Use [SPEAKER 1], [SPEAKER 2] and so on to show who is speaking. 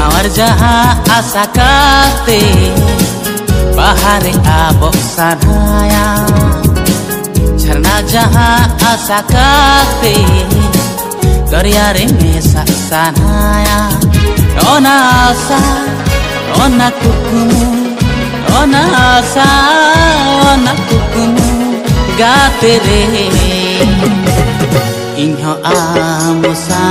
[SPEAKER 1] Mawar jaha asa kate bahare abok sanaya Charna jaha asa kate Karyare mesa sanaya Ona asa, ona kukumu Ona asa, ona kukumu Gatere Inho amusa